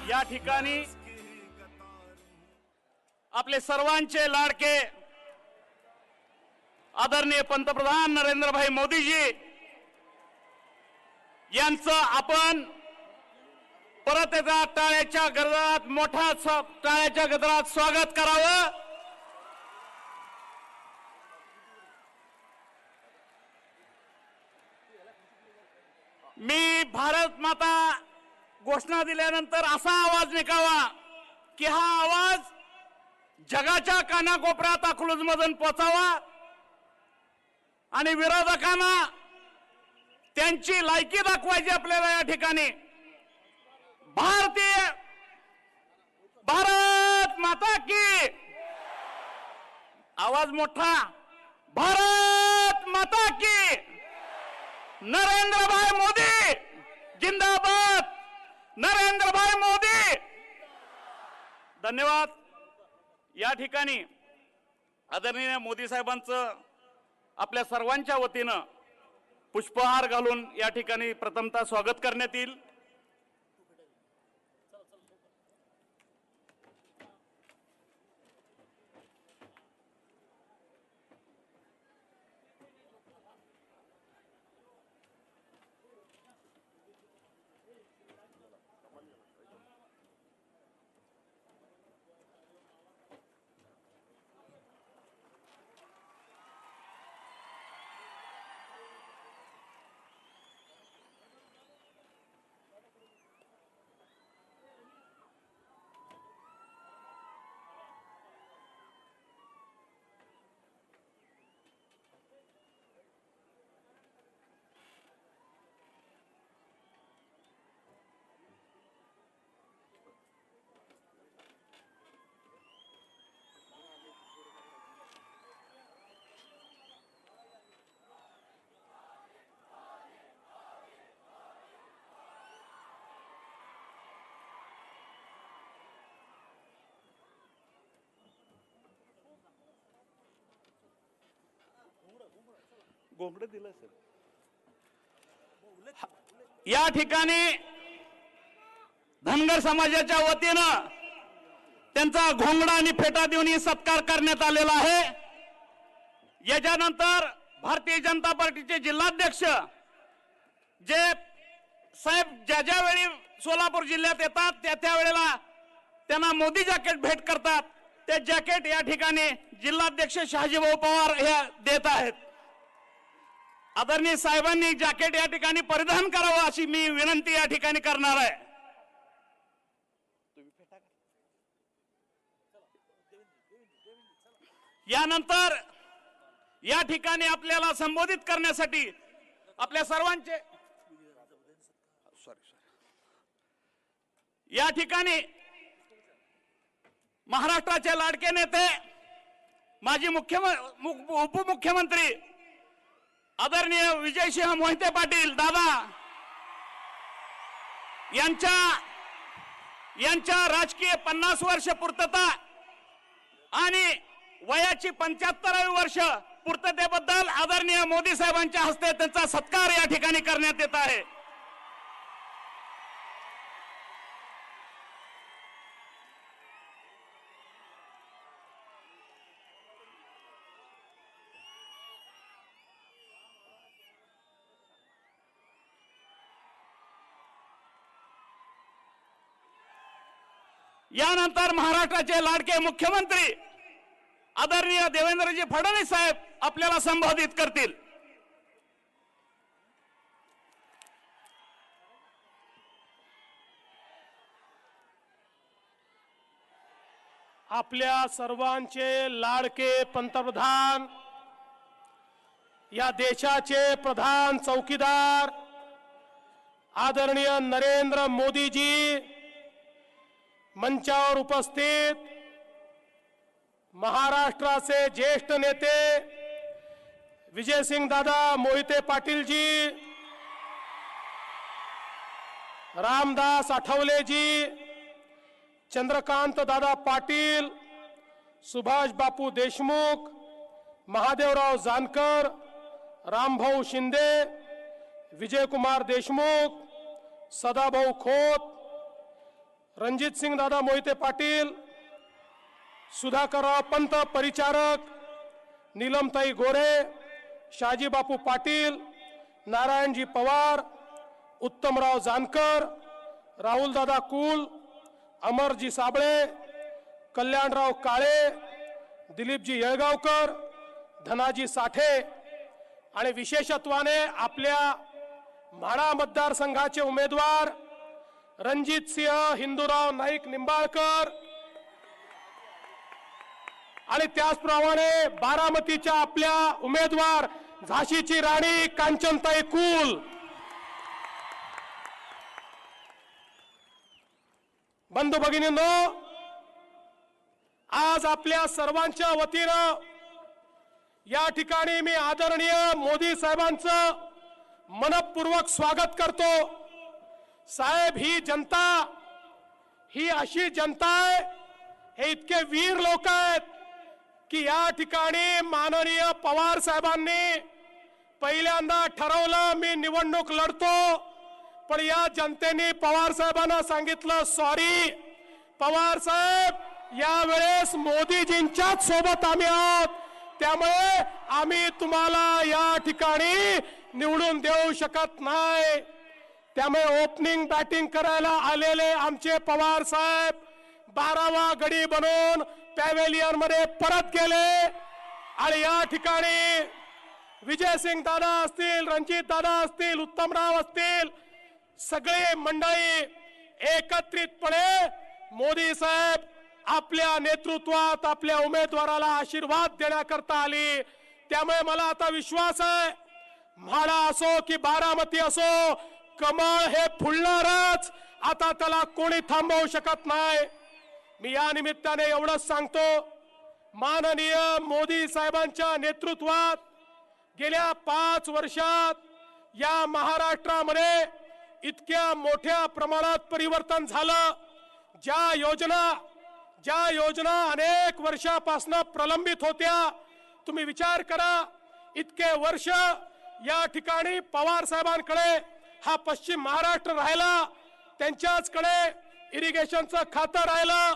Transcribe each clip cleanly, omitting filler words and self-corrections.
या ठिकाणी आपले सर्वांचे लाडके आदरणीय पंतप्रधान नरेंद्रभाई मोदीजी यांचं आपण परत एकदा टाळ्याच्या गजरात मोठा टाळ्याच्या गजरात स्वागत करावं। मी भारत माता घोषणा दिल्यानंतर असा आवाज निघावा की हा आवाज जगाच्या कानाकोपऱ्यात अकलूजमधून पोचावा आणि विरोधकांना त्यांची लायकी दाखवायची आपल्याला। या ठिकाणी भारत माता की आवाज मोठा, भारत माता की, नरेंद्रभाई मोदी जिंदाबाद, नरेंद्रभाई मोदी। धन्यवाद। या ठिकाणी आदरणीय मोदी साहेबांचं आपल्या सर्वांच्या वतीनं पुष्पहार घालून या ठिकाणी प्रथमतः स्वागत करण्यात येईल। या ठिकाणी धनगर समाजाच्या वतीनं त्यांचा घोंगडा आणि फेटा देऊन सत्कार करण्यात आलेला आहे। याच्यानंतर भारतीय जनता पार्टीचे जिल्हाध्यक्ष जे साहेब ज्या वेळी सोलापूर जिल्ह्यात येतात त्या वेळेला त्यांना मोदी जॅकेट भेट करतात, ते जॅकेट या ठिकाणी जिल्हाध्यक्ष शहाजीभाऊ पवार हे देत आहेत। आदरणीय साहेबांनी जॅकेट या ठिकाणी परिधान करावं अशी मी विनंती या ठिकाणी करणार आहे। यानंतर या ठिकाणी आपल्याला संबोधित करण्यासाठी आपल्या सर्वांचे या ठिकाणी महाराष्ट्राचे लाडके नेते माजी उपमुख्यमंत्री आदरणीय विजयसिंह मोहिते पाटील दादा यांच्या राजकीय 50 वर्ष पूर्तता आणि वयाची 75वी वर्ष पूर्ततेबद्दल आदरणीय मोदी साहेबांच्या हस्ते त्यांचा सत्कार या ठिकाणी करण्यात येत आहे। यानंतर महाराष्ट्राचे लाडके मुख्यमंत्री आदरणीय देवेंद्रजी फडणवीस साहेब आपल्याला संबोधित करतील। आपल्या सर्वांचे लाडके पंतप्रधान, या देशाचे प्रधान चौकीदार आदरणीय नरेंद्र मोदीजी, मंचावर उपस्थित महाराष्ट्राचे ज्येष्ठ नेते विजयसिंह दादा मोहिते पाटील जी, रामदास आठवले जी, चंद्रकांत दादा पाटील, सुभाष बापू देशमुख, महादेवराव जानकर, रामभाऊ शिंदे, विजयकुमार देशमुख, सदाभाऊ खोत, रणजित सिंग दादा मोहिते पाटील, सुधाकरराव पंत परिचारक, नीलमताई गोरे, शाजी बापू पाटील, नारायणजी पवार, उत्तमराव जानकर, राहुल दादा कुल, अमरजी साबळे, कल्याणराव काळे, दिलीपजी येळगावकर, धनाजी साठे आणि विशेषत्वाने आपल्या म्हाडा मतदारसंघाचे उमेदवार रणजित सिंह हिंदूराव नाईक निंबाळकर आणि त्याचप्रमाणे बारामतीच्या आपल्या उमेदवार झाशीची राणी कांचनताई कुल. बंधू भगिनींनो, आज आपल्या सर्वांच्या वतीनं या ठिकाणी मी आदरणीय मोदी साहेबांचं मनपूर्वक स्वागत करतो. साहेब, ही जनता ही अशी जनता आहे, हे इतके वीर लोक आहेत की या ठिकाणी माननीय पवार साहेबांनी पहिल्यांदा ठरवलं मी निवडणूक लढतो, पण या जनतेने पवार साहेबांना सांगितलं सॉरी पवार साहेब, यावेळेस मोदीजींच्याच सोबत आम्ही आहोत, त्यामुळे आम्ही तुम्हाला या ठिकाणी निवडून देऊ शकत नाही. त्यामुळे ओपनिंग बॅटिंग करायला आलेले आमचे पवार साहेब 12वा गडी बनवून पॅव्हेलियन मध्ये परत गेले आणि या ठिकाणी विजयसिंग दादा असतील, रणजित दादा असतील, उत्तमराव असतील, सगळे मंडळी एकत्रितपणे मोदी साहेब आपल्या नेतृत्वात आपल्या उमेदवाराला आशीर्वाद देण्याकरता आली. त्यामुळे मला आता विश्वास आहे, म्हाडा असो की बारामती असो, कमळ हे फुलणारच, आता त्याला कोणी थांबवू शकत नाही. मी या निमित्ताने एवढंच सांगतो, माननीय मोदी साहेबांच्या नेतृत्वात गेल्या 5 वर्षात या महाराष्ट्रामध्ये इतक्या मोठ्या प्रमाणात परिवर्तन झालं. ज्या योजना अनेक वर्षापासून प्रलंबित होत्या, तुम्ही विचार करा, इतके वर्ष या ठिकाणी पवार साहेबांकडे हा पश्चिम महाराष्ट्र राहिला, त्यांच्याचकडे इरिगेशनचं खातं राहिलं,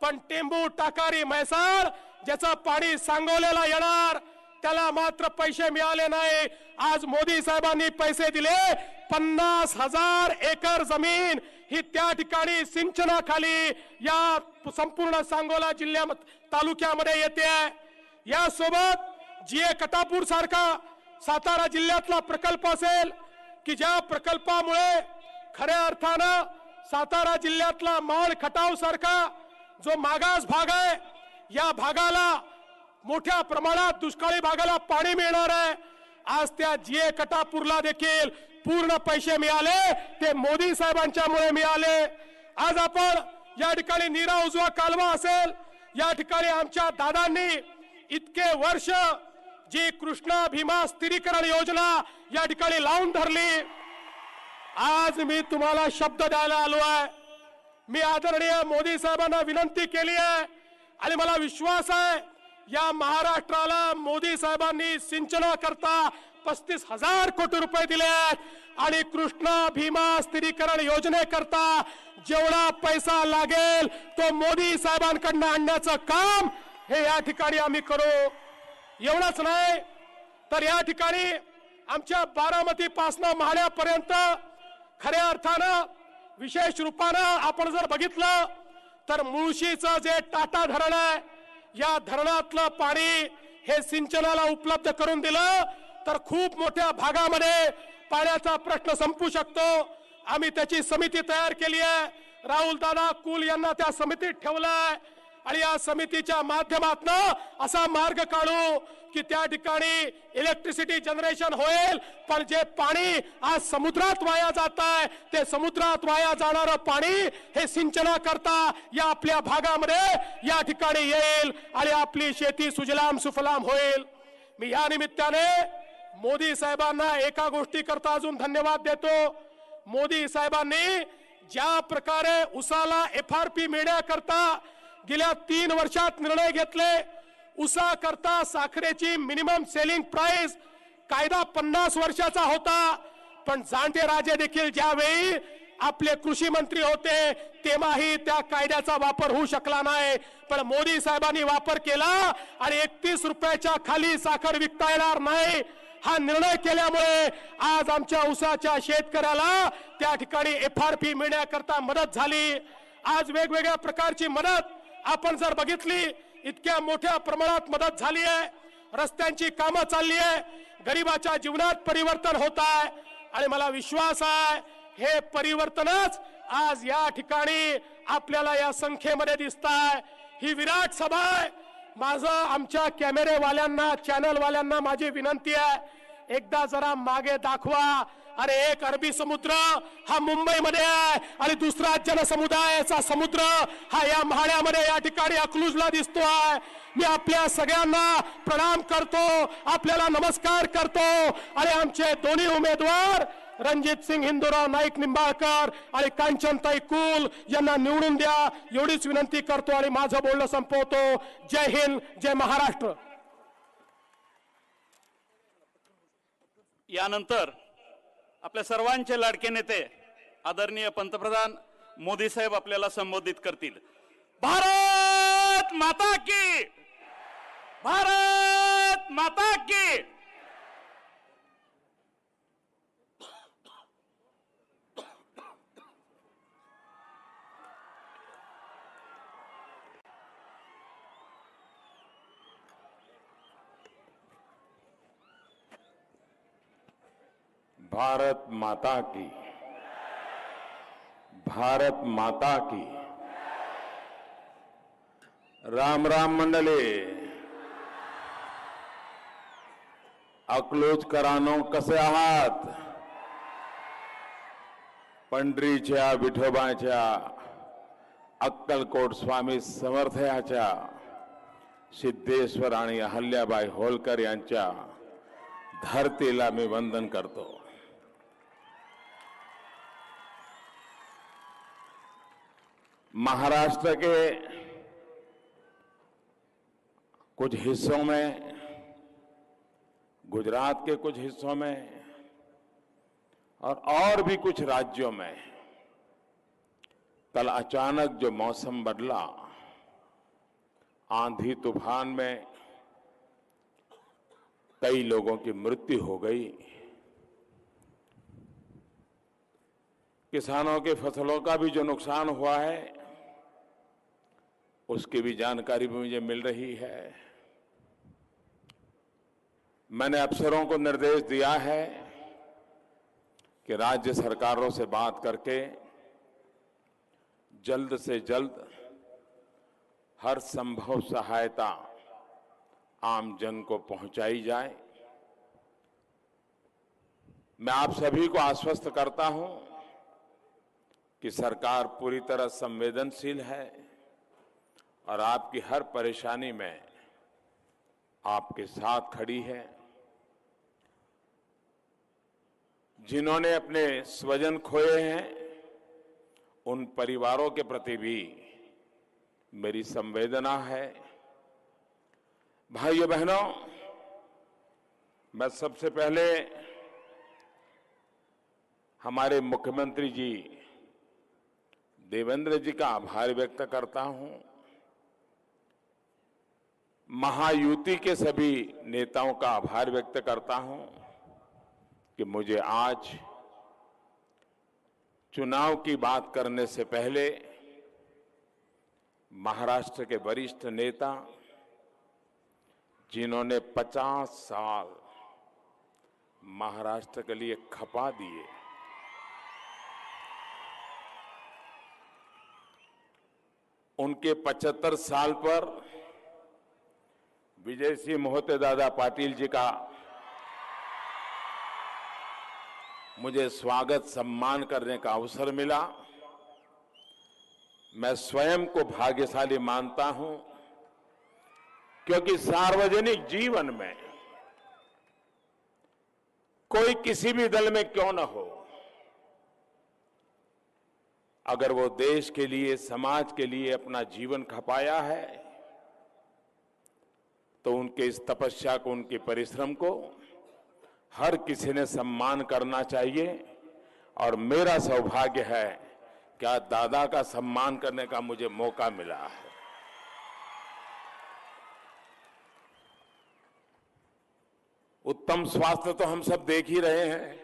पण टेंबू टाकारी म्हैसाळ ज्याचं पाणी सांगोल्याला येणार त्याला मात्र पैसे मिळाले नाही. आज मोदी साहेबांनी पैसे दिले, 50,000 एकर जमीन ही त्या ठिकाणी सिंचनाखाली या संपूर्ण सांगोला तालुक्यामध्ये येते. यासोबत जीए कटापूर सारखा सातारा जिल्ह्यातला प्रकल्प असेल की ज्या प्रकल्पामुळे खऱ्या अर्थानं सातारा जिल्ह्यातला माळ खटाव सारखा जो मागास भाग आहे, या भागाला मोठ्या प्रमाणात दुष्काळी भागाला पाणी मिळणार आहे. आज त्या जीए कटापूरला देखील पूर्ण पैसे मिळाले, ते मोदी साहेबांच्यामुळे मिळाले. आज आपण या ठिकाणी नीरा उजवा कालवा असेल, या ठिकाणी आमच्या दादांनी इतके वर्ष जी कृष्णा भीमा स्थिरीकरण योजना या ठिकाणी लावून धरली. आज मी तुम्हाला शब्द द्यायला आलो आहे. मी आदरणीय मोदी साहेबांना विनंती केली आहे आणि मला विश्वास आहे, या महाराष्ट्राला मोदी साहेबांनी सिंचनाकरता 35,000 कोटी रुपये दिले आहेत आणि कृष्णा भीमा स्थिरीकरण योजनेकरता जेवढा पैसा लागेल तो मोदी साहेबांकडून आणण्याचं काम हे या ठिकाणी आम्ही करू. एवढंच नाही तर या ठिकाणी आमच्या बारामती पासून म्हाड्यापर्यंत खऱ्या अर्थानं विशेष रूपानं आपण जर बघितलं तर मुळशीचं जे टाटा धरण आहे, या धरणातलं पाणी हे सिंचनाला उपलब्ध करून दिलं तर खूप मोठ्या भागामध्ये पाण्याचा प्रश्न संपू शकतो. आम्ही त्याची समिती तयार केली आहे. राहुल दादा कुल यांना त्या समितीत ठेवलाय आणि या समितीच्या माध्यमातून असा मार्ग काढू की त्या ठिकाणी इलेक्ट्रिसिटी जनरेशन होईल, पण जे पाणी आज समुद्रात वाया जात आहे ते समुद्रात वाया जाणारं पाणी हे सिंचनाकरता या आपल्या भागामध्ये या ठिकाणी येईल आणि आपली शेती सुजलाम सुफलाम होईल. मी या निमित्ताने मोदी साहेबांना एका गोष्टी करता अजून धन्यवाद देतो. मोदी साहेबांनी ज्या प्रकारे उसाला एफआरपी मिळण्याकरता गेल्या 3 वर्षात निर्णय घेतले, उसा करता साखरेची मिनिमम सेलिंग प्राइस कायदा 50 वर्षाचा होता, पण जाणते राजे देखील ज्यावेळी आपले कृषी मंत्री होते तेव्हाही त्या कायद्याचा वापर होऊ शकला नाही, पण मोदी साहेबांनी वापर केला आणि 31 रुपयाच्या खाली साखर विकता येणार नाही हा निर्णय केल्यामुळे आज आमच्या ऊसाच्या शेतकऱ्याला त्या ठिकाणी FRP मिळण्याकरता मदत झाली। आज वेगवेगळ्या प्रकारची मदत आपण जर बघितली, इतक्या मोठ्या प्रमाणात मदत झाली आहे, रस्त्यांची कामं चालली आहे, गरिबाच्या जीवनात परिवर्तन होत आहे आणि मला विश्वास आहे हे परिवर्तनच आज या ठिकाणी आपल्याला या संख्येमध्ये दिसत आहे। ही विराट सभा आहे। माझं आमच्या कॅमेरेवाल्यांना चॅनलवाल्यांना माझी विनंती आहे, एकदा जरा मागे दाखवा। अरे एक अरबी समुद्र हा मुंबईमध्ये आहे आणि दुसरा जनसमुदायाचा समुद्र हा या म्हाड्यामध्ये या ठिकाणी अकलूजला दिसतो आहे। मी आपल्या सगळ्यांना प्रणाम करतो, आपल्याला नमस्कार करतो आणि आमचे दोन्ही उमेदवार रणजित सिंह हिंदूराव नाईक निंबाळकर आणि कांचनताई कुल यांना निवडून द्या एवढीच विनंती करतो आणि माझं बोलणं संपवतो। जय हिंद, जय महाराष्ट्र। यानंतर आपल्या सर्वांचे लाडके नेते आदरणीय पंतप्रधान मोदी साहेब आपल्याला संबोधित करतील। भारत माता की, भारत माता की। भारत माता की, भारत माता की। राम राम मंडळी, अकलूजकरांनो कसे आहात? पंढरीच्या विठोबाच्या अक्कलकोट स्वामी समर्थयाच्या सिद्धेश्वर आणि अहल्याबाई होलकर यांच्या धरतीला मी वंदन करतो। महाराष्ट्र के कुछ हिस्सों में, गुजरात के कुछ हिस्सों में और भी कुछ राज्यों में कल अचानक जो मौसम बदला, आंधी तूफान में कई लोगों की मृत्यु हो गई। किसानों के फसलों का भी जो नुकसान हुआ है उसकी भी जानकारी भी मुझे मिल रही है। मैंने अफसरों को निर्देश दिया है कि राज्य सरकारों से बात करके जल्द से जल्द हर संभव सहायता आम जन को पहुंचाई जाए। मैं आप सभी को आश्वस्त करता हूं कि सरकार पूरी तरह संवेदनशील है और आपकी हर परेशानी में आपके साथ खड़ी है। जिन्होंने अपने स्वजन खोए हैं उन परिवारों के प्रति भी मेरी संवेदना है। भाइयों बहनों, मैं सबसे पहले हमारे मुख्यमंत्री जी देवेंद्र जी का आभार व्यक्त करता हूं। महायुति के सभी नेताओं का आभार व्यक्त करता हूं कि मुझे आज चुनाव की बात करने से पहले महाराष्ट्र के वरिष्ठ नेता जिन्होंने 50 साल महाराष्ट्र के लिए खपा दिए, उनके 75 साल पर विजय सिंह मोहिते दादा पाटिल जी का मुझे स्वागत सम्मान करने का अवसर मिला। मैं स्वयं को भाग्यशाली मानता हूं क्योंकि सार्वजनिक जीवन में कोई किसी भी दल में क्यों न हो, अगर वो देश के लिए, समाज के लिए अपना जीवन खपाया है तो उनके इस तपस्या को, उनके परिश्रम को हर किसी ने सम्मान करना चाहिए और मेरा सौभाग्य है कि आज दादा का सम्मान करने का मुझे मौका मिला है। उत्तम स्वास्थ्य तो हम सब देख ही रहे हैं,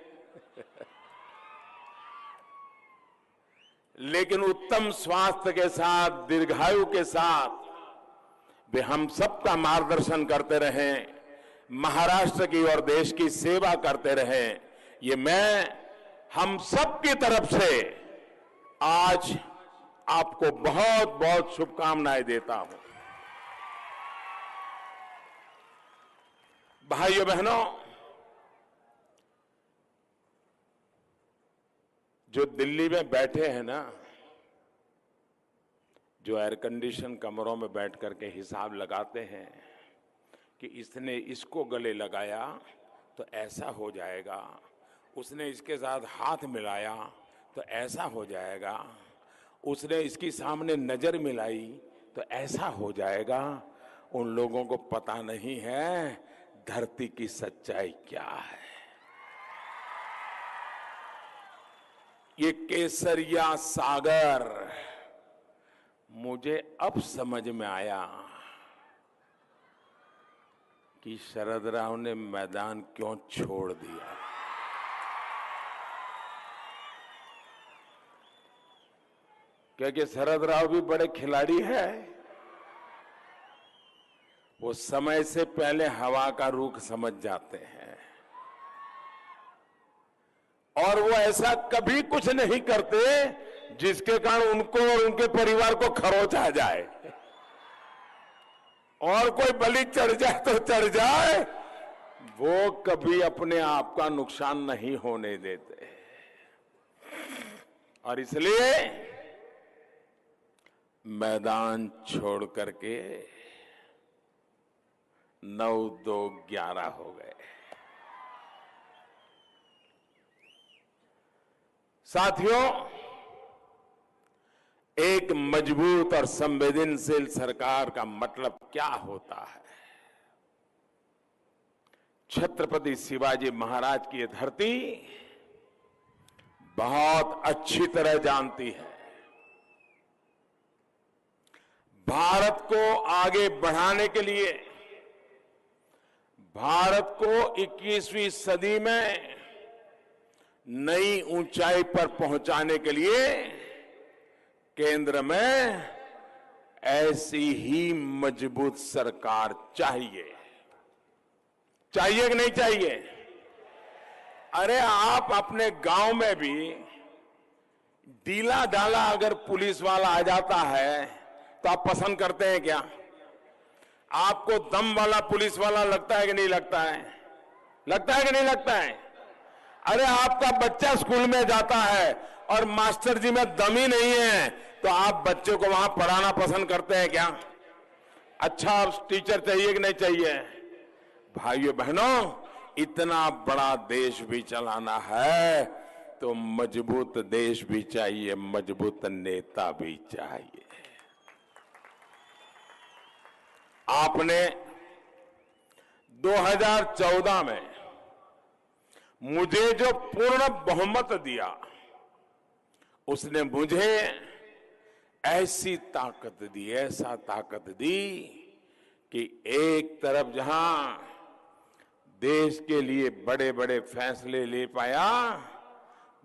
लेकिन उत्तम स्वास्थ्य के साथ, दीर्घायु के साथ वे हम सबका मार्गदर्शन करते रहें, महाराष्ट्र की और देश की सेवा करते रहें, ये मैं हम सब की तरफ से आज आपको बहुत बहुत शुभकामनाएं देता हूं। भाइयों बहनों, जो दिल्ली में बैठे हैं ना, जो एयर कंडीशन कमरों में बैठ करके हिसाब लगाते हैं कि इसने इसको गले लगाया तो ऐसा हो जाएगा, उसने इसके साथ हाथ मिलाया तो ऐसा हो जाएगा, उसने इसकी सामने नजर मिलाई तो ऐसा हो जाएगा, उन लोगों को पता नहीं है धरती की सच्चाई क्या है। ये केसरिया सागर मुझे अब समझ में आया कि शरद राव ने मैदान क्यों छोड़ दिया। क्योंकि शरद राव भी बड़े खिलाड़ी है, वो समय से पहले हवा का रुख समझ जाते हैं और वो ऐसा कभी कुछ नहीं करते जिसके कारण उनको और उनके परिवार को खरोच आ जाए, और कोई बलि चढ़ जाए तो चढ़ जाए, वो कभी अपने आप का नुकसान नहीं होने देते। और इसलिए मैदान छोड़ करके 9-2-11 हो गए। साथियों, एक मजबूत और संवेदनशील सरकार का मतलब क्या होता है, छत्रपति शिवाजी महाराज की ये धरती बहुत अच्छी तरह जानती है। भारत को आगे बढ़ाने के लिए, भारत को 21वीं सदी में नई ऊंचाई पर पहुंचाने के लिए केंद्र में ऐसी ही मजबूत सरकार चाहिए। चाहिए कि नहीं चाहिए? अरे आप अपने गांव में भी डीला डाला अगर पुलिस वाला आ जाता है तो आप पसंद करते हैं क्या? आपको दम वाला पुलिस वाला लगता है कि नहीं लगता है? लगता है कि नहीं लगता है? अरे आपका बच्चा स्कूल में जाता है और मास्टर जी में दम ही नहीं है तो आप बच्चों को वहां पढ़ाना पसंद करते हैं क्या? अच्छा टीचर चाहिए कि नहीं चाहिए? भाइयों बहनों, इतना बड़ा देश भी चलाना है तो मजबूत देश भी चाहिए, मजबूत नेता भी चाहिए। आपने 2014 में मुझे जो पूर्ण बहुमत दिया, उसने मुझे ऐसी ताकत दी, ऐसा ताकत दी कि एक तरफ जहां देश के लिए बड़े बड़े फैसले ले पाया,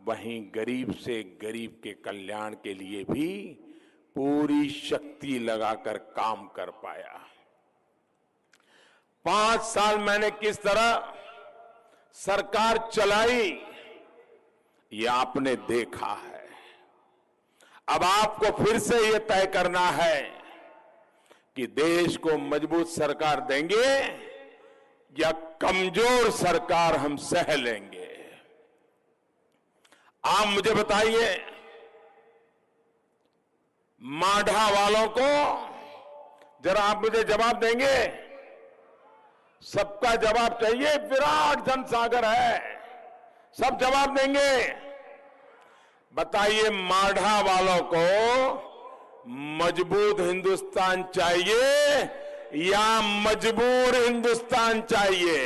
वहीं गरीब से गरीब के कल्याण के लिए भी पूरी शक्ति लगाकर काम कर पाया। 5 साल मैंने किस तरह सरकार चलाई, ये आपने देखा है। अब आपको फिर से ये तय करना है कि देश को मजबूत सरकार देंगे या कमजोर सरकार हम सह लेंगे। आप मुझे बताइए, माढ़ा वालों को जरा आप मुझे जवाब देंगे? सबका जवाब चाहिए, विराट जनसागर है, सब जवाब देंगे। बताइए, माढ़ा वालों को मजबूत हिंदुस्तान चाहिए या मजबूर हिंदुस्तान चाहिए?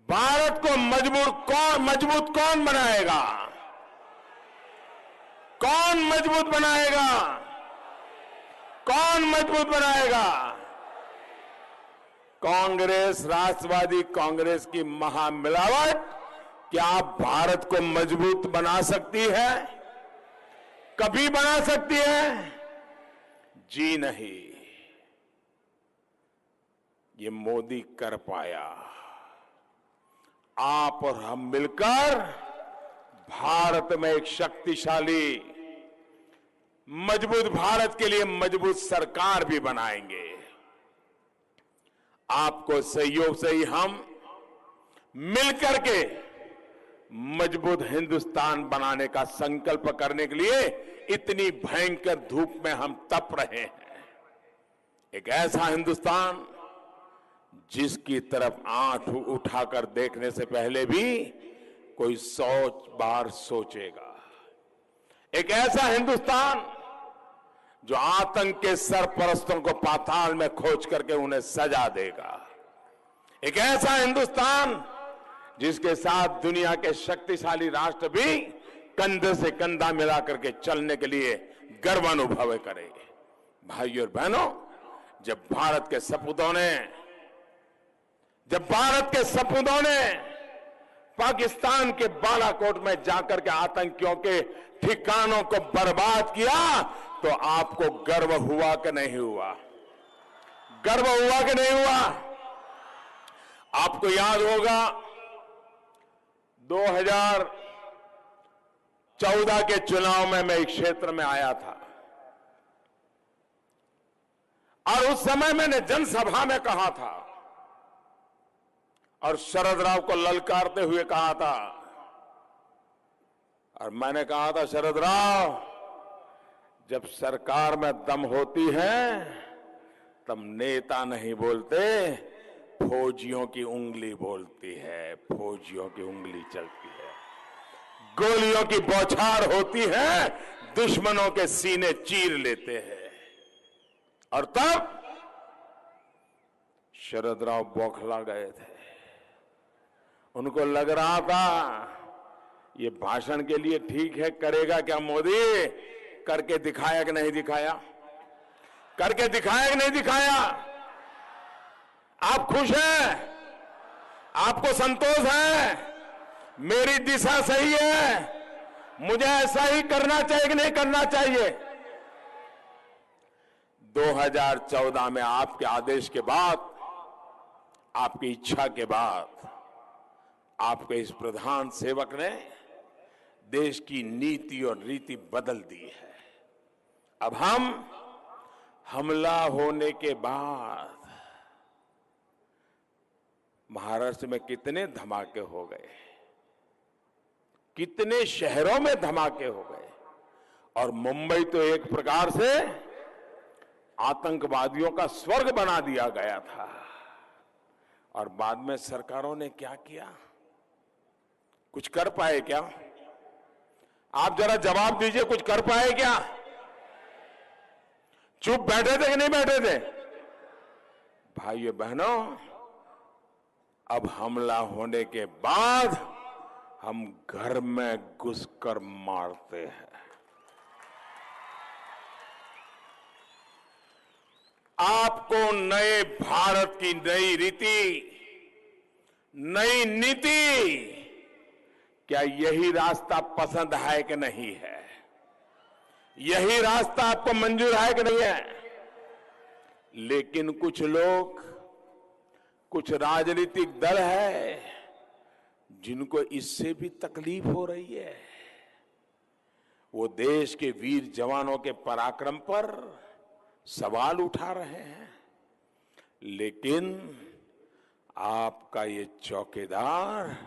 भारत को मजबूत कौन बनाएगा? कौन मजबूत बनाएगा? कौन मजबूत बनाएगा? कांग्रेस, राष्ट्रवादी कांग्रेस की महामिलावट क्या भारत को मजबूत बना सकती है? कभी बना सकती है? जी नहीं। ये मोदी कर पाया। आप और हम मिलकर भारत में एक शक्तिशाली, मजबूत भारत के लिए मजबूत सरकार भी बनाएंगे। आपको सहयोग से ही हम मिलकर के मजबूत हिंदुस्तान बनाने का संकल्प करने के लिए इतनी भयंकर धूप में हम तप रहे हैं। एक ऐसा हिंदुस्तान जिसकी तरफ आंख उठाकर देखने से पहले भी कोई 100 बार सोचेगा। एक ऐसा हिंदुस्तान जो आतंक के सरपरस्तों को पाताल में खोज करके उन्हें सजा देगा। एक ऐसा हिंदुस्तान जिसके साथ दुनिया के शक्तिशाली राष्ट्र भी कंधे से कंधा मिला करके चलने के लिए गर्व अनुभव करेंगे। भाइयों और बहनों, जब भारत के सपूतों ने पाकिस्तान के बालाकोट में जाकर के आतंकियों के ठिकानों को बर्बाद किया तो आपको गर्व हुआ कि नहीं हुआ? गर्व हुआ कि नहीं हुआ? आपको याद होगा 2014 के चुनाव में मैं एक क्षेत्र में आया था और उस समय मैंने जनसभा में कहा था और शरद राव को ललकारते हुए कहा था, और मैंने कहा था, शरद राव, जब सरकार में दम होती है तब नेता नहीं बोलते, फौजियों की उंगली बोलती है, फौजियों की उंगली चलती है। गोलियों की बौछार होती है, दुश्मनों के सीने चीर लेते हैं। और तब शरद राव बौखला गए थे। उनको लग रहा था ये भाषण के लिए ठीक है, करेगा क्या मोदी? करके दिखाया कि नहीं दिखाया? करके दिखाया कि नहीं दिखाया? आप खुश हैं? आपको संतोष है? मेरी दिशा सही है? मुझे ऐसा ही करना चाहिए कि नहीं करना चाहिए? 2014 में आपके आदेश के बाद, आपकी इच्छा के बाद, आपके इस प्रधान सेवक ने देश की नीति और रीति बदल दी है। अब हम हमला होने के बाद महाराष्ट्र में कितने धमाके हो गए, कितने शहरों में धमाके हो गए, और मुंबई तो एक प्रकार से आतंकवादियों का स्वर्ग बना दिया गया था। और बाद में सरकारों ने क्या किया? कुछ कर पाए क्या? आप जरा जवाब दीजिए, कुछ कर पाए क्या? चुप बैठे थे कि नहीं बैठे थे? भाइयों बहनों, अब हमला होने के बाद हम घर में घुसकर मारते हैं। आपको नए भारत की नई रीति, नई नीति, क्या यही रास्ता पसंद है कि नहीं है? यही रास्ता आपको मंजूर है कि नहीं है? लेकिन कुछ लोग, कुछ राजनीतिक दल है जिनको इससे भी तकलीफ हो रही है। वो देश के वीर जवानों के पराक्रम पर सवाल उठा रहे हैं, लेकिन आपका ये चौकीदार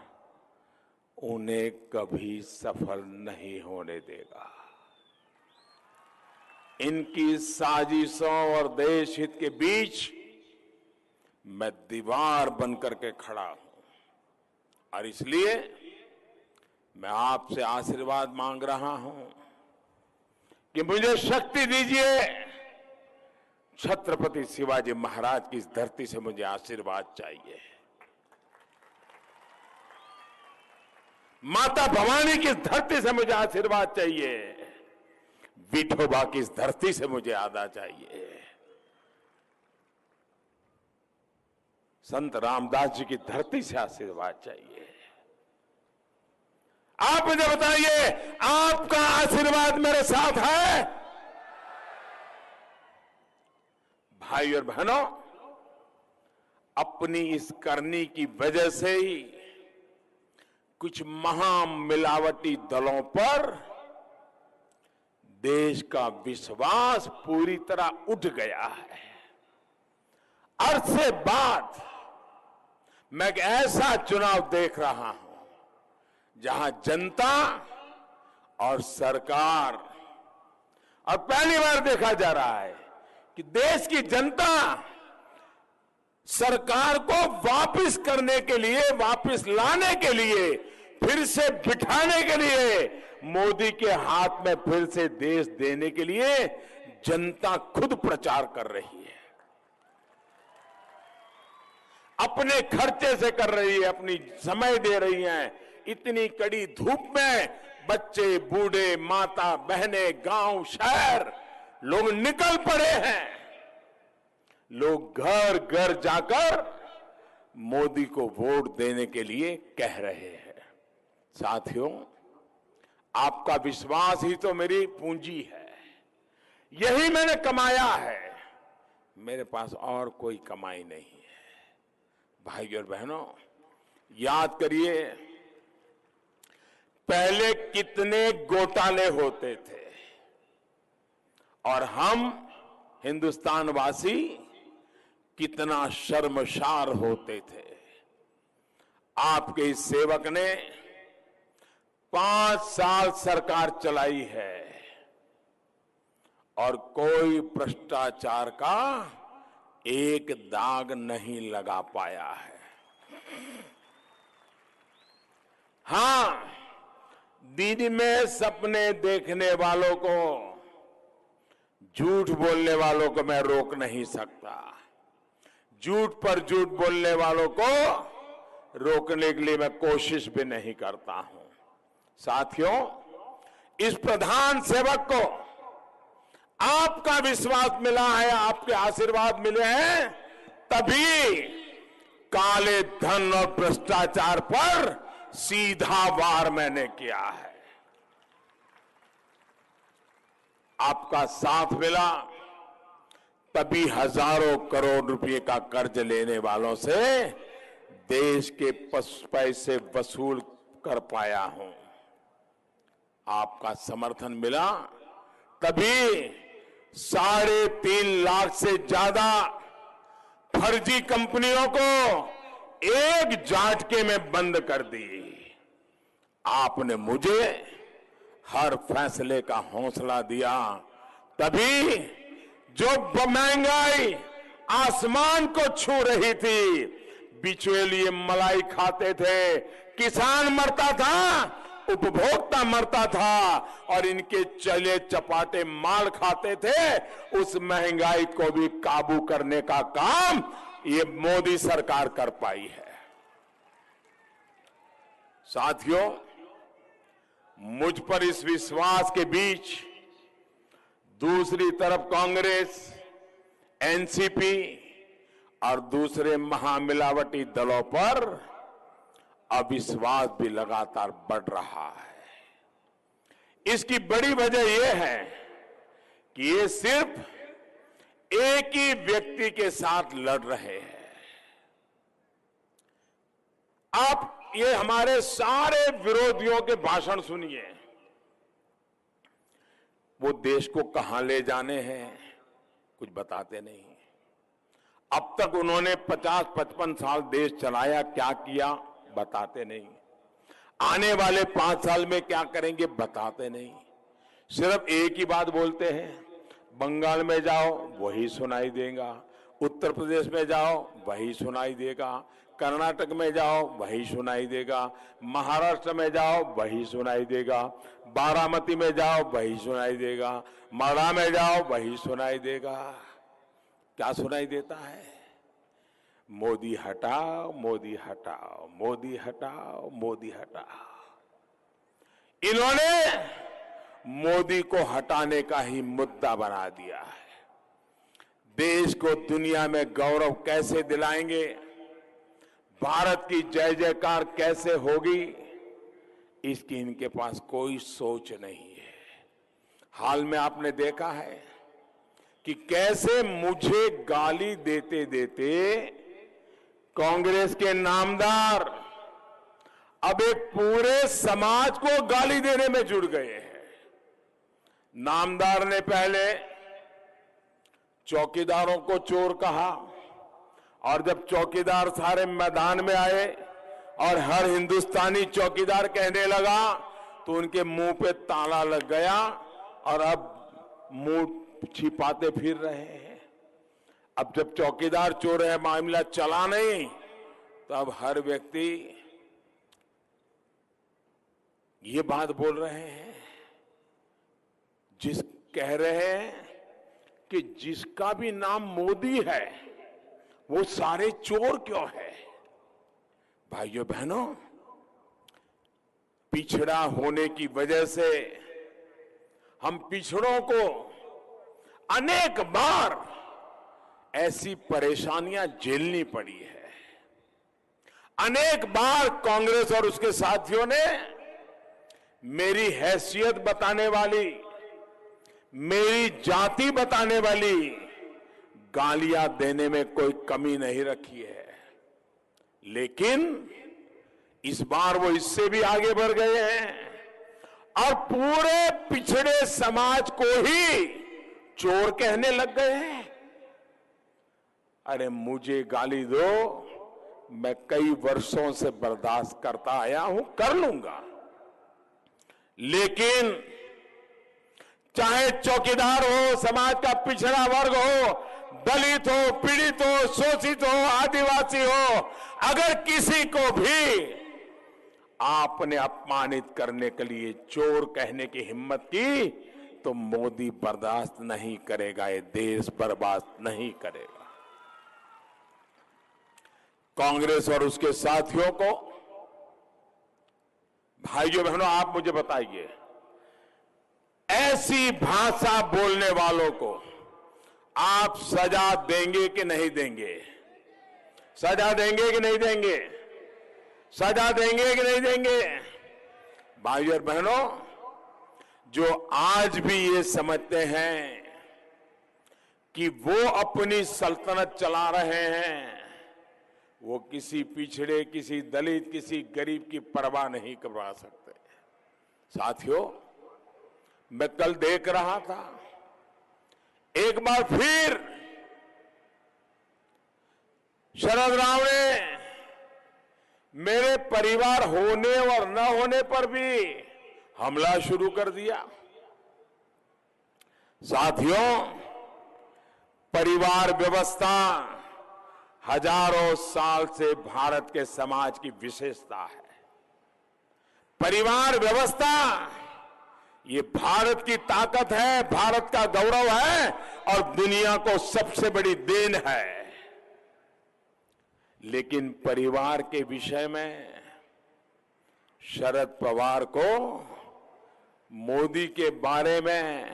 उन्हें कभी सफल नहीं होने देगा। इनकी साजिशों और देश हित के बीच मैं दीवार बनकर के खड़ा हूं, और इसलिए मैं आपसे आशीर्वाद मांग रहा हूं कि मुझे शक्ति दीजिए। छत्रपति शिवाजी महाराज की इस धरती से मुझे आशीर्वाद चाहिए। माता भवानी की धरती से मुझे आशीर्वाद चाहिए, विठोबा की इस धरती से मुझे आदा चाहिए, संत रामदास जी की धरती से आशीर्वाद चाहिए। आप मुझे बताइए, आपका आशीर्वाद मेरे साथ है? भाई और बहनों, अपनी इस करनी की वजह से ही कुछ महामिलावटी दलों पर देश का विश्वास पूरी तरह उठ गया है। अरसे बाद मैं एक ऐसा चुनाव देख रहा हूं जहां जनता और सरकार, और पहली बार देखा जा रहा है कि देश की जनता सरकार को वापस करने के लिए, वापस लाने के लिए, फिर से बिठाने के लिए, मोदी के हाथ में फिर से देश देने के लिए जनता खुद प्रचार कर रही है। अपने खर्चे से कर रही है, अपनी समय दे रही है। इतनी कड़ी धूप में बच्चे, बूढ़े, माता, बहनें, गांव, शहर, लोग निकल पड़े हैं। लोग घर घर जाकर मोदी को वोट देने के लिए कह रहे हैं। साथियों, आपका विश्वास ही तो मेरी पूंजी है, यही मैंने कमाया है, मेरे पास और कोई कमाई नहीं है। भाइयों और बहनों, याद करिए, पहले कितने घोटाले होते थे और हम हिंदुस्तानवासी कितना शर्मसार होते थे। आपके इस सेवक ने 5 साल सरकार चलाई है और कोई भ्रष्टाचार का एक दाग नहीं लगा पाया है। हां, दिन में सपने देखने वालों को, झूठ बोलने वालों को मैं रोक नहीं सकता। झूठ पर झूठ बोलने वालों को रोकने के लिए मैं कोशिश भी नहीं करता हूं। साथियों, इस प्रधान सेवक को आपका विश्वास मिला है, आपके आशीर्वाद मिले हैं, तभी काले धन और भ्रष्टाचार पर सीधा वार मैंने किया है। आपका साथ मिला, तभी हजारों करोड़ रुपए का कर्ज लेने वालों से देश के पैसे वसूल कर पाया हूं। आपका समर्थन मिला, तभी 3.5 लाख से ज्यादा फर्जी कंपनियों को एक झटके में बंद कर दी। आपने मुझे हर फैसले का हौसला दिया, तभी जो महंगाई आसमान को छू रही थी, बिचौलिए मलाई खाते थे, किसान मरता था, उपभोक्ता मरता था और इनके चले चपाटे माल खाते थे, उस महंगाई को भी काबू करने का काम ये मोदी सरकार कर पाई है। साथियों, मुझ पर इस विश्वास के बीच दूसरी तरफ कांग्रेस, एनसीपी और दूसरे महामिलावटी दलों पर अविश्वास भी लगातार बढ़ रहा है। इसकी बड़ी वजह यह है कि ये सिर्फ एक ही व्यक्ति के साथ लड़ रहे हैं। आप ये हमारे सारे विरोधियों के भाषण सुनिए, वो देश को कहां ले जाने हैं कुछ बताते नहीं। अब तक उन्होंने 50-55 साल देश चलाया, क्या किया बताते नहीं। आने वाले 5 साल में क्या करेंगे बताते नहीं। सिर्फ एक ही बात बोलते हैं, बंगाल में जाओ वही सुनाई देगा, उत्तर प्रदेश में जाओ वही सुनाई देगा, कर्नाटक में जाओ वही सुनाई देगा, महाराष्ट्र में जाओ वही सुनाई देगा, बारामती में जाओ वही सुनाई देगा, माड़ा में जाओ वही सुनाई देगा। क्या सुनाई देता है? मोदी हटाओ, मोदी हटाओ, मोदी हटाओ, मोदी हटाओ। इन्होंने मोदी को हटाने का ही मुद्दा बना दिया है। देश को दुनिया में गौरव कैसे दिलाएंगे, भारत की जय जयकार कैसे होगी, इसकी इनके पास कोई सोच नहीं है। हाल में आपने देखा है कि कैसे मुझे गाली देते देते कांग्रेस के नामदार अब एक पूरे समाज को गाली देने में जुड़ गए हैं। नामदार ने पहले चौकीदारों को चोर कहा, और जब चौकीदार सारे मैदान में आए और हर हिंदुस्तानी चौकीदार कहने लगा तो उनके मुंह पे ताला लग गया और अब मुंह छिपाते फिर रहे हैं। अब जब चौकीदार चोर है, मामला चला नहीं, तो अब हर व्यक्ति ये बात बोल रहे हैं, कह रहे हैं कि जिसका भी नाम मोदी है वो सारे चोर क्यों है। भाइयों बहनों, पिछड़ा होने की वजह से हम पिछड़ों को अनेक बार ऐसी परेशानियां झेलनी पड़ी है। अनेक बार कांग्रेस और उसके साथियों ने मेरी हैसियत बताने वाली, मेरी जाति बताने वाली गालियां देने में कोई कमी नहीं रखी है। लेकिन इस बार वो इससे भी आगे बढ़ गए हैं और पूरे पिछड़े समाज को ही चोर कहने लग गए हैं। अरे मुझे गाली दो, मैं कई वर्षों से बर्दाश्त करता आया हूं, कर लूंगा, लेकिन चाहे चौकीदार हो, समाज का पिछड़ा वर्ग हो, दलित हो, पीड़ित हो, शोषित हो, आदिवासी हो, अगर किसी को भी आपने अपमानित करने के लिए चोर कहने की हिम्मत की तो मोदी बर्दाश्त नहीं करेगा, ये देश बर्बाद नहीं करेगा। कांग्रेस और उसके साथियों को, भाइयों बहनों, आप मुझे बताइए, ऐसी भाषा बोलने वालों को आप सजा देंगे कि नहीं देंगे? सजा देंगे कि नहीं देंगे? सजा देंगे कि नहीं देंगे? भाइयों और बहनों, जो आज भी ये समझते हैं कि वो अपनी सल्तनत चला रहे हैं, वो किसी पिछड़े, किसी दलित, किसी गरीब की परवाह नहीं करवा सकते। साथियों, मैं कल देख रहा था, एक बार फिर शरद राव ने मेरे परिवार होने और न होने पर भी हमला शुरू कर दिया। साथियों, परिवार व्यवस्था हजारों साल से भारत के समाज की विशेषता है। परिवार व्यवस्था ये भारत की ताकत है, भारत का गौरव है और दुनिया को सबसे बड़ी देन है। लेकिन परिवार के विषय में शरद पवार को मोदी के बारे में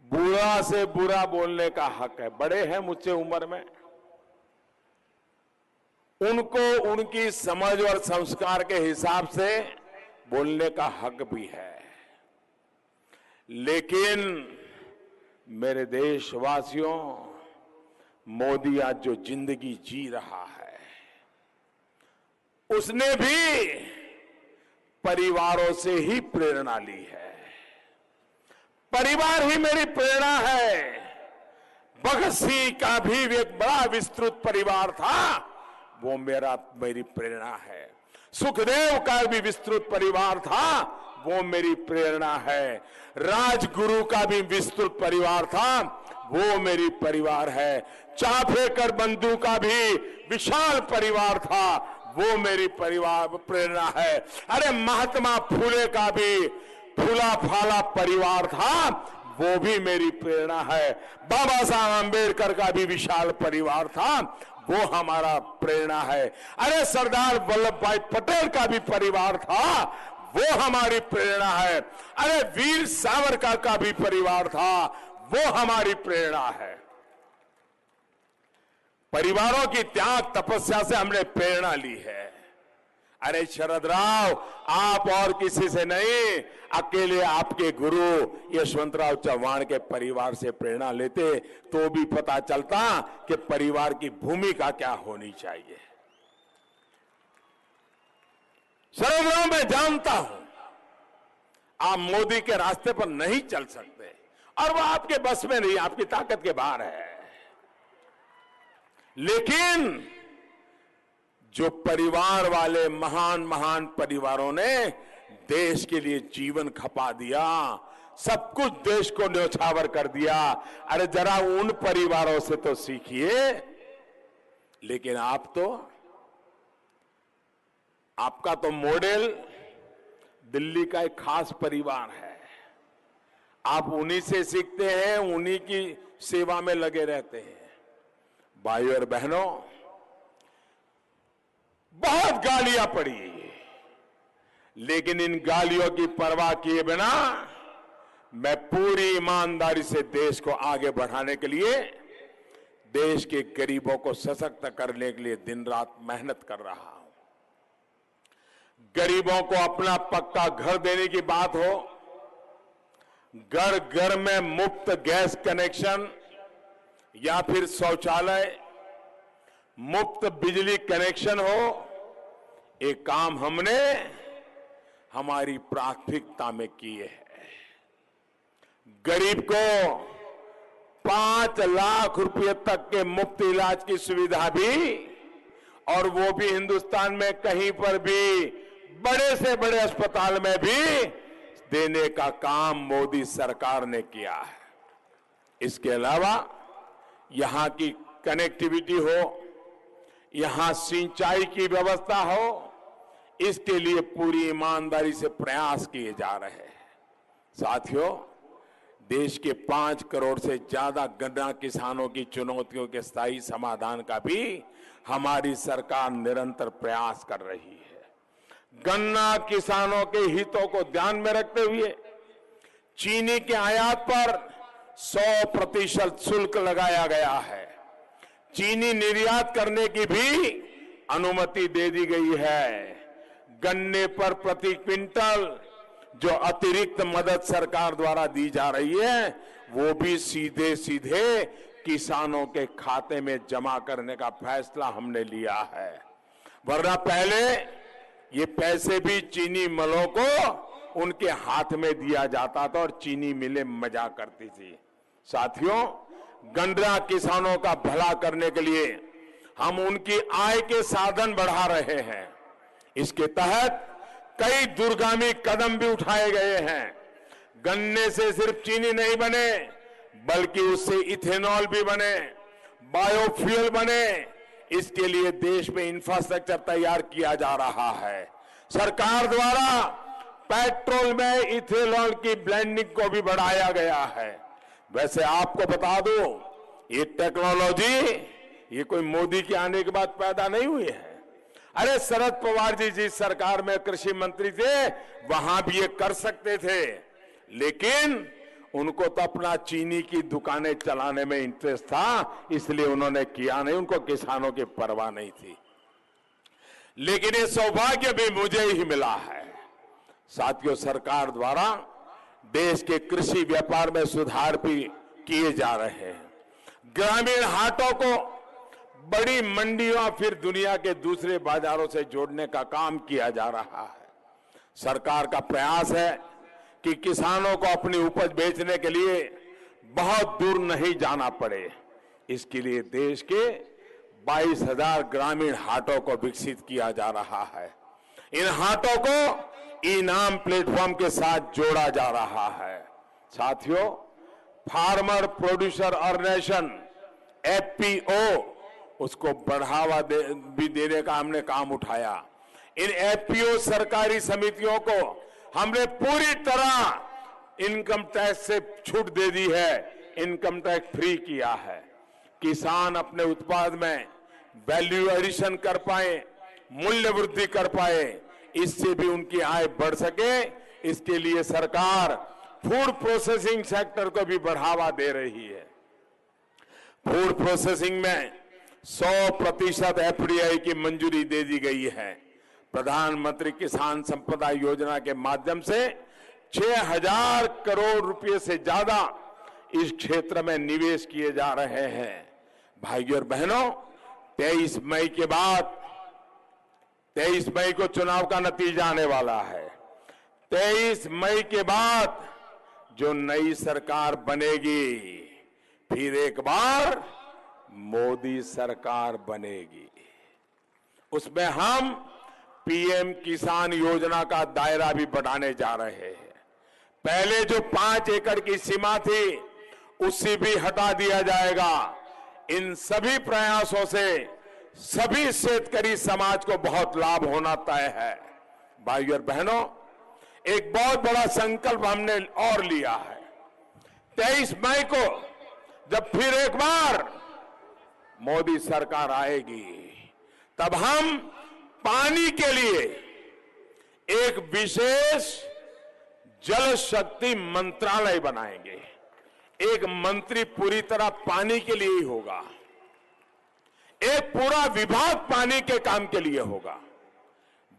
बुरा से बुरा बोलने का हक है। बड़े हैं मुझसे उम्र में, उनको उनकी समझ और संस्कार के हिसाब से बोलने का हक भी है। लेकिन मेरे देशवासियों, मोदी आज जो जिंदगी जी रहा है, उसने भी परिवारों से ही प्रेरणा ली है। परिवार ही मेरी प्रेरणा है। भगत सिंह का भी एक बड़ा विस्तृत परिवार था, वो मेरी प्रेरणा है। सुखदेव का भी विस्तृत परिवार था, वो मेरी प्रेरणा है। राजगुरु का भी विस्तृत परिवार था, वो मेरी परिवार है। चाफेकर बंधु का भी विशाल परिवार था, वो मेरी परिवार प्रेरणा है। अरे महात्मा फूले का भी फूला फाला परिवार था, वो भी मेरी प्रेरणा है। बाबा साहब अंबेडकर का भी विशाल परिवार था, वो हमारा प्रेरणा है। अरे सरदार वल्लभ भाई पटेल का भी परिवार था, वो हमारी प्रेरणा है। अरे वीर सावरकर का भी परिवार था, वो हमारी प्रेरणा है। परिवारों की त्याग तपस्या से हमने प्रेरणा ली है। अरे शरद राव, आप और किसी से नहीं, अकेले आपके गुरु यशवंतराव चव्हाण के परिवार से प्रेरणा लेते तो भी पता चलता कि परिवार की भूमिका क्या होनी चाहिए। शरद राव, मैं जानता हूं आप मोदी के रास्ते पर नहीं चल सकते और वो आपके बस में नहीं, आपकी ताकत के बाहर है। लेकिन जो परिवार वाले महान महान परिवारों ने देश के लिए जीवन खपा दिया, सब कुछ देश को न्यौछावर कर दिया, अरे जरा उन परिवारों से तो सीखिए। लेकिन आपका तो मॉडल दिल्ली का एक खास परिवार है। आप उन्हीं से सीखते हैं, उन्हीं की सेवा में लगे रहते हैं। भाइयों और बहनों, बहुत गालियां पड़ी, लेकिन इन गालियों की परवाह किए बिना मैं पूरी ईमानदारी से देश को आगे बढ़ाने के लिए, देश के गरीबों को सशक्त करने के लिए दिन रात मेहनत कर रहा हूं। गरीबों को अपना पक्का घर देने की बात हो, घर घर में मुफ्त गैस कनेक्शन या फिर शौचालय, मुफ्त बिजली कनेक्शन हो, एक काम हमने हमारी प्राथमिकता में किए हैं। गरीब को 5 लाख रुपए तक के मुफ्त इलाज की सुविधा भी, और वो भी हिंदुस्तान में कहीं पर भी बड़े से बड़े अस्पताल में भी देने का काम मोदी सरकार ने किया है। इसके अलावा यहां की कनेक्टिविटी हो, यहां सिंचाई की व्यवस्था हो, इसके लिए पूरी ईमानदारी से प्रयास किए जा रहे हैं। साथियों, देश के 5 करोड़ से ज्यादा गन्ना किसानों की चुनौतियों के स्थायी समाधान का भी हमारी सरकार निरंतर प्रयास कर रही है। गन्ना किसानों के हितों को ध्यान में रखते हुए चीनी के आयात पर 100% शुल्क लगाया गया है। चीनी निर्यात करने की भी अनुमति दे दी गई है। गन्ने पर प्रति क्विंटल जो अतिरिक्त मदद सरकार द्वारा दी जा रही है, वो भी सीधे सीधे किसानों के खाते में जमा करने का फैसला हमने लिया है। वरना पहले ये पैसे भी चीनी मिलों को उनके हाथ में दिया जाता था और चीनी मिलें मजा करती थी। साथियों, गन्ना किसानों का भला करने के लिए हम उनकी आय के साधन बढ़ा रहे हैं। इसके तहत कई दूरगामी कदम भी उठाए गए हैं। गन्ने से सिर्फ चीनी नहीं बने, बल्कि उससे इथेनॉल भी बने, बायोफ्यूल बने। इसके लिए देश में इंफ्रास्ट्रक्चर तैयार किया जा रहा है। सरकार द्वारा पेट्रोल में इथेनॉल की ब्लेंडिंग को भी बढ़ाया गया है। वैसे आपको बता दूं, ये टेक्नोलॉजी ये कोई मोदी के आने के बाद पैदा नहीं हुई है। अरे शरद पवार जी जिस सरकार में कृषि मंत्री थे, वहां भी ये कर सकते थे, लेकिन उनको तो अपना चीनी की दुकानें चलाने में इंटरेस्ट था, इसलिए उन्होंने किया नहीं। उनको किसानों की परवाह नहीं थी। लेकिन ये सौभाग्य भी मुझे ही मिला है। साथियों, सरकार द्वारा देश के कृषि व्यापार में सुधार भी किए जा रहे हैं। ग्रामीण हाटों को बड़ी मंडियों फिर दुनिया के दूसरे बाजारों से जोड़ने का काम किया जा रहा है। सरकार का प्रयास है कि किसानों को अपनी उपज बेचने के लिए बहुत दूर नहीं जाना पड़े। इसके लिए देश के 22,000 ग्रामीण हाटों को विकसित किया जा रहा है। इन हाटों को ई-नाम प्लेटफॉर्म के साथ जोड़ा जा रहा है। साथियों, फार्मर प्रोड्यूसर ऑर्गेनाइजेशन FPO, उसको बढ़ावा भी देने का हमने काम उठाया। इन FPO सरकारी समितियों को हमने पूरी तरह इनकम टैक्स से छूट दे दी है, इनकम टैक्स फ्री किया है। किसान अपने उत्पाद में वैल्यू एडिशन कर पाए, मूल्य वृद्धि कर पाए, इससे भी उनकी आय बढ़ सके, इसके लिए सरकार फूड प्रोसेसिंग सेक्टर को भी बढ़ावा दे रही है। फूड प्रोसेसिंग में 100% एफडीआई की मंजूरी दे दी गई है। प्रधानमंत्री किसान संपदा योजना के माध्यम से 6,000 करोड़ रुपए से ज्यादा इस क्षेत्र में निवेश किए जा रहे हैं। भाइयों और बहनों, 23 मई के बाद 23 मई को चुनाव का नतीजा आने वाला है। 23 मई के बाद जो नई सरकार बनेगी, फिर एक बार मोदी सरकार बनेगी। उसमें हम पीएम किसान योजना का दायरा भी बढ़ाने जा रहे हैं। पहले जो 5 एकड़ की सीमा थी, उसे भी हटा दिया जाएगा। इन सभी प्रयासों से सभी शेतकरी समाज को बहुत लाभ होना तय है। भाइयों और बहनों, एक बहुत बड़ा संकल्प हमने और लिया है। 23 मई को जब फिर एक बार मोदी सरकार आएगी, तब हम पानी के लिए एक विशेष जल शक्ति मंत्रालय बनाएंगे। एक मंत्री पूरी तरह पानी के लिए ही होगा, एक पूरा विभाग पानी के काम के लिए होगा।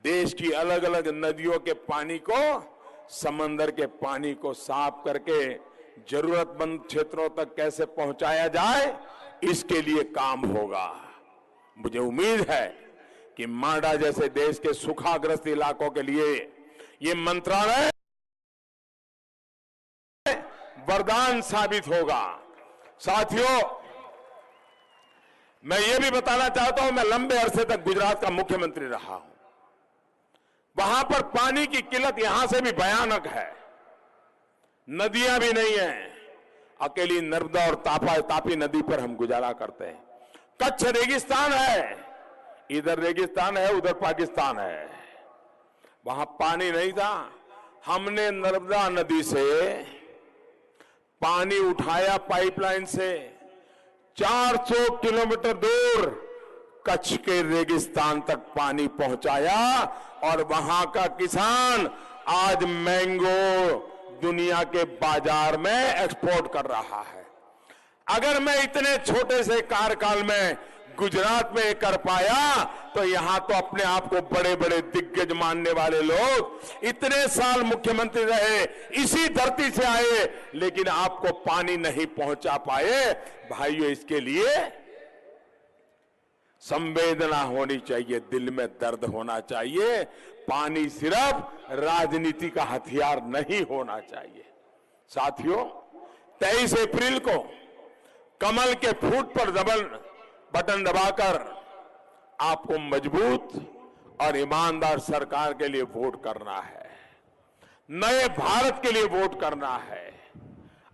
देश की अलग अलग नदियों के पानी को, समंदर के पानी को साफ करके जरूरतमंद क्षेत्रों तक कैसे पहुंचाया जाए, इसके लिए काम होगा। मुझे उम्मीद है कि मांडा जैसे देश के सूखाग्रस्त इलाकों के लिए ये मंत्रालय वरदान साबित होगा। साथियों, मैं ये भी बताना चाहता हूं, मैं लंबे अरसे तक गुजरात का मुख्यमंत्री रहा हूं। वहां पर पानी की किल्लत यहां से भी भयानक है। नदियां भी नहीं है। अकेली नर्मदा और तापी नदी पर हम गुजारा करते हैं। कच्छ रेगिस्तान है, इधर रेगिस्तान है, उधर पाकिस्तान है। वहां पानी नहीं था। हमने नर्मदा नदी से पानी उठाया पाइपलाइन से 400 किलोमीटर दूर कच्छ के रेगिस्तान तक पानी पहुंचाया, और वहां का किसान आज मैंगो दुनिया के बाजार में एक्सपोर्ट कर रहा है। अगर मैं इतने छोटे से कार्यकाल में गुजरात में कर पाया, तो यहां तो अपने आप को बड़े बड़े दिग्गज मानने वाले लोग इतने साल मुख्यमंत्री रहे, इसी धरती से आए, लेकिन आपको पानी नहीं पहुंचा पाए। भाइयों, इसके लिए संवेदना होनी चाहिए, दिल में दर्द होना चाहिए। पानी सिर्फ राजनीति का हथियार नहीं होना चाहिए। साथियों, 23 अप्रैल को कमल के फूट पर बटन दबाकर आपको मजबूत और ईमानदार सरकार के लिए वोट करना है। नए भारत के लिए वोट करना है।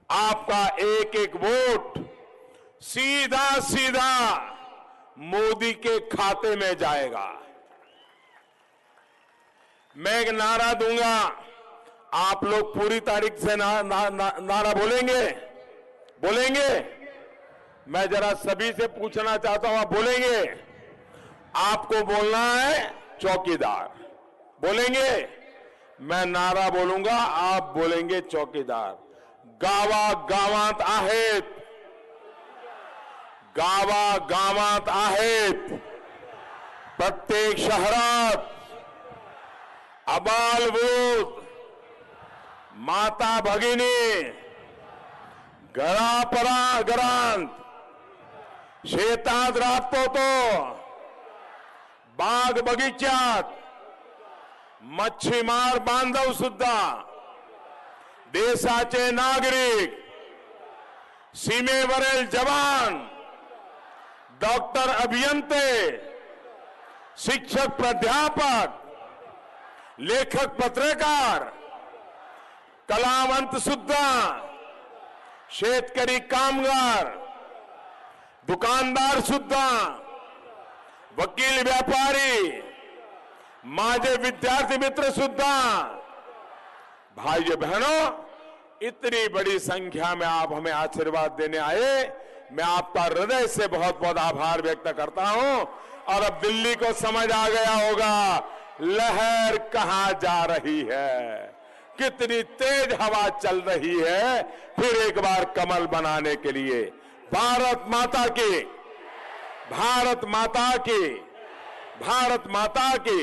आपका एक एक वोट सीधा सीधा मोदी के खाते में जाएगा। मैं एक नारा दूंगा, आप लोग पूरी तारीख से नारा बोलेंगे। मैं जरा सभी से पूछना चाहता हूं, आप बोलेंगे? आपको बोलना है चौकीदार। बोलेंगे? मैं नारा बोलूंगा, आप बोलेंगे चौकीदार। गावा गावात आहेत, गावा गावात आहेत, प्रत्येक शहरात अबालवृद्ध, माता भगिनी, घरांत शेतात राबतो तो, बाग बगीच्यात, मच्छीमार बांधव सुद्धा, देशाचे नागरिक, सीमेवरील जवान, डॉक्टर, अभियंते, शिक्षक, प्राध्यापक, लेखक, पत्रकार, कलावंत सुद्धा, शेतकरी, कामगार, दुकानदार सुद्धा, वकील, व्यापारी, माझे विद्यार्थी मित्र सुद्धा। भाइयों बहनों, इतनी बड़ी संख्या में आप हमें आशीर्वाद देने आए, मैं आपका हृदय से बहुत बहुत आभार व्यक्त करता हूं। और अब दिल्ली को समझ आ गया होगा लहर कहां जा रही है, कितनी तेज हवा चल रही है। फिर एक बार कमल बनाने के लिए भारत माता की, भारत माता की, भारत माता की।